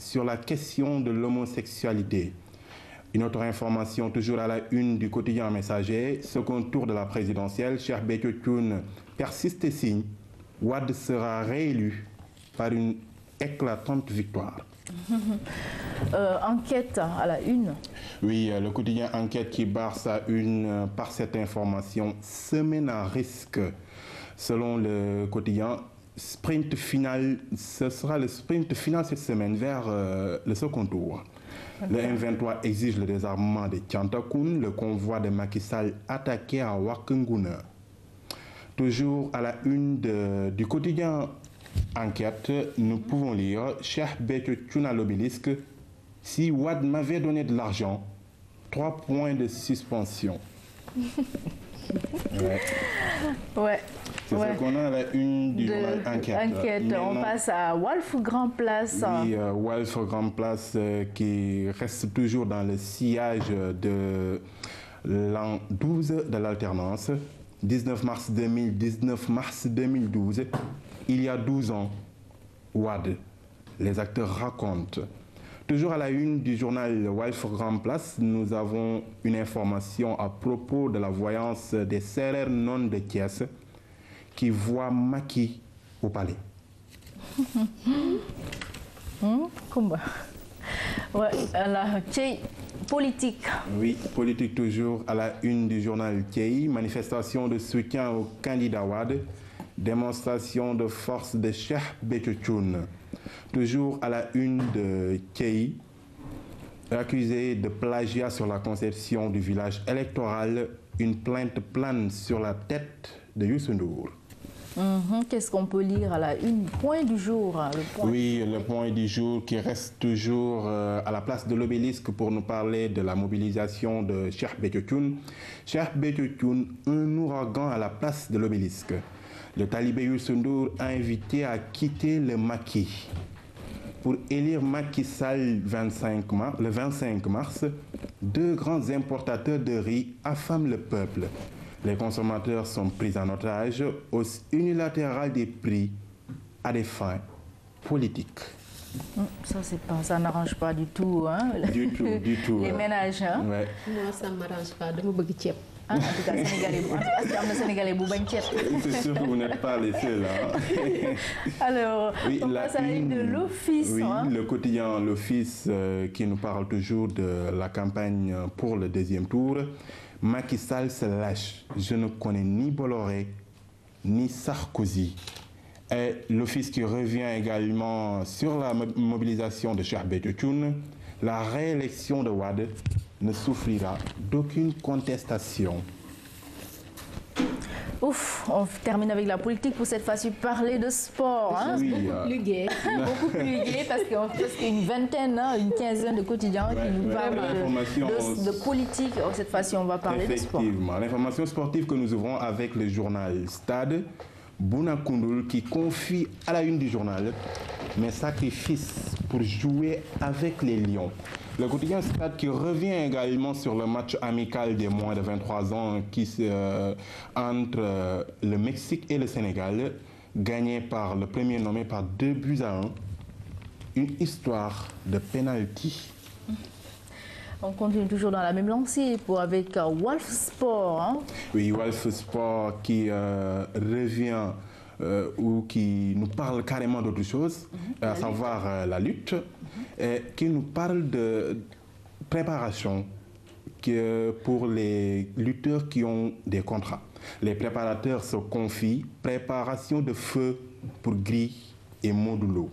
sur la question de l'homosexualité. Une autre information toujours à la une du quotidien Messager, second tour de la présidentielle, Cheikh Béthio Thioune persiste et signe, Wade sera réélu par une éclatante victoire. Enquête à la une. Oui, le quotidien Enquête qui barre sa une par cette information, semaine à risque. Selon le quotidien, sprint final, ce sera le sprint final cette semaine vers le second tour. Le M23 exige le désarmement de Tiantakoun, le convoi de Macky Sall attaqué à Wakunguna. Toujours à la une du quotidien Enquête, nous pouvons lire Cheikh Béthio Thioune à l'obélisque. Si Wade m'avait donné de l'argent, 3 points de suspension. Ouais. C'est ce qu'on a à la une du journal Enquête. On passe à Walf Grand Place. Oui, Walf Grand Place qui reste toujours dans le sillage de l'an 12 de l'alternance. 19 mars 2000, 19 mars 2012. Il y a 12 ans, Wade, les acteurs racontent. Toujours à la une du journal Walf Grand Place, nous avons une information à propos de la voyance des Sérères non de Thiès qui voient Macky au palais. Comment? Ouais, la politique. Oui, politique toujours à la une du journal Thiès. Manifestation de soutien au candidat Wade. Démonstration de force de Cheikh Béthio Thioune. Toujours à la une de Thiès. Accusé de plagiat sur la conception du village électoral. Une plainte plane sur la tête de Youssou N'Dour. Qu'est-ce qu'on peut lire à la une? Point du jour. Oui, le point du jour qui reste toujours à la place de l'obélisque pour nous parler de la mobilisation de Cheikh Béthio Thioune. Cheikh Béthio Thioune, un ouragan à la place de l'obélisque. Le talibé Youssou N'Dour a invité à quitter le maquis. Pour élire Macky Sall le 25 mars, 2 grands importateurs de riz affament le peuple. Les consommateurs sont pris en otage, hausse unilatérale des prix à des fins politiques. Ça n'arrange pas du tout, hein? Du tout. Les ménages, hein? Ouais. Moi, ça ne m'arrange pas. Je veux que en tout cas, Sénégalais, c'est sûr que vous n'êtes pas les seuls. Hein? Alors, oui, on passe à la une de l'Office. Oui, hein? Le quotidien L'Office qui nous parle toujours de la campagne pour le deuxième tour. Macky Sall se lâche. Je ne connais ni Bolloré, ni Sarkozy. Et l'Office qui revient également sur la mobilisation de Cheikh Béthio Thioune. La réélection de Wade ne souffrira d'aucune contestation. Ouf, on termine avec la politique pour cette fois-ci parler de sport. Hein? Oui, beaucoup plus gai. Beaucoup plus gai parce qu'il y a une vingtaine, une quinzaine de quotidiens qui nous parlent de politique. Cette fois-ci, on va parler de sport. Effectivement, l'information sportive que nous ouvrons avec le journal Stade, Bouna Koundoul qui confie à la une du journal mes sacrifices pour jouer avec les Lions. Le quotidien Stade qui revient également sur le match amical des moins de 23 ans entre le Mexique et le Sénégal, gagné par le premier nommé par 2-1. Une histoire de penalty. On continue toujours dans la même lancée avec Walf Sport. Hein? Oui, Walf Sport qui revient ou qui nous parle carrément d'autre chose, à savoir la lutte, et qui nous parle de préparation pour les lutteurs qui ont des contrats. Les préparateurs se confient, préparation de feu pour Gris et Modulo.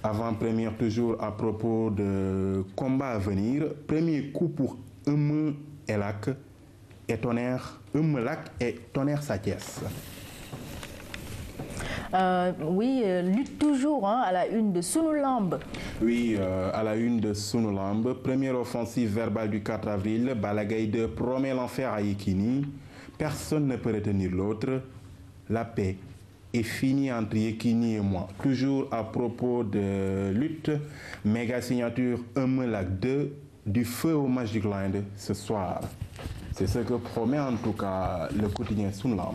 Avant-première toujours à propos de combat à venir, premier coup pour Eumelac et Tonnerre Sathiès. Oui, lutte toujours à la une de Sunulamb. Oui, à la une de Sunulamb. Première offensive verbale du 4 avril. Balla Gaye 2 promet l'enfer à Yekini. Personne ne peut retenir l'autre. La paix est finie entre Yekini et moi. Toujours à propos de lutte. Méga signature Eumelac 2 du feu au Magic Land ce soir. C'est ce que promet en tout cas le quotidien Sunulamb.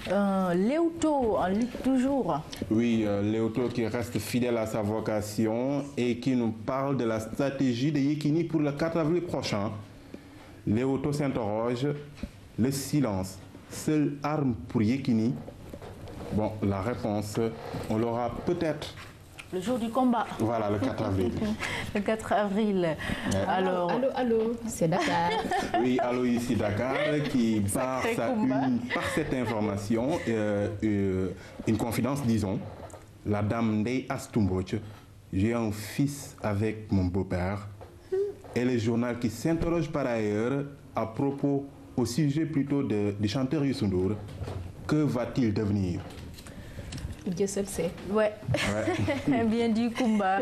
Leewtoo en lutte toujours. Oui, Leewtoo qui reste fidèle à sa vocation et qui nous parle de la stratégie de Yekini pour le 4 avril prochain. Leewtoo s'interroge, le silence, seule arme pour Yekini? Bon, la réponse, on l'aura peut-être. Le jour du combat. Voilà, le 4 avril. Le 4 avril. Ouais. Alors... Allô, c'est Dakar. Oui, allô, ici Dakar, qui part par cette information, une confidence, disons. La dame Ndeye Astou Mbodj, j'ai un fils avec mon beau-père. Et le journal qui s'interroge par ailleurs à propos, au sujet plutôt du chanteur Youssou Ndour. Que va-t-il devenir? Dieu seul sait. Ouais. Bien dit, Kumba.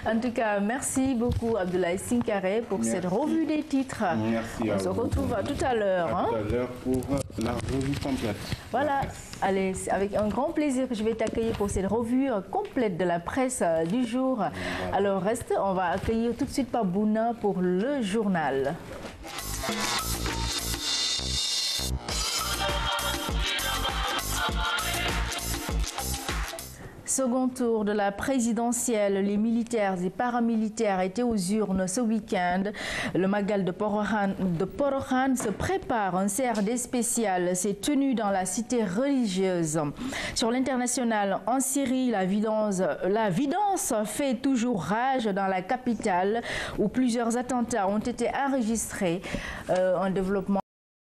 En tout cas, merci beaucoup Abdoulaye Sinkare pour cette revue des titres. Merci. On se retrouve tout à l'heure. Tout à l'heure pour la revue complète. Voilà. Allez, avec un grand plaisir que je vais t'accueillir pour cette revue complète de la presse du jour. Alors reste, on va accueillir tout de suite Pabouna pour le journal. Second tour de la présidentielle, les militaires et paramilitaires étaient aux urnes ce week-end. Le Magal de Porokhane se prépare. Un CRD spécial s'est tenu dans la cité religieuse. Sur l'international, en Syrie, la vidance fait toujours rage dans la capitale où plusieurs attentats ont été enregistrés. Un développement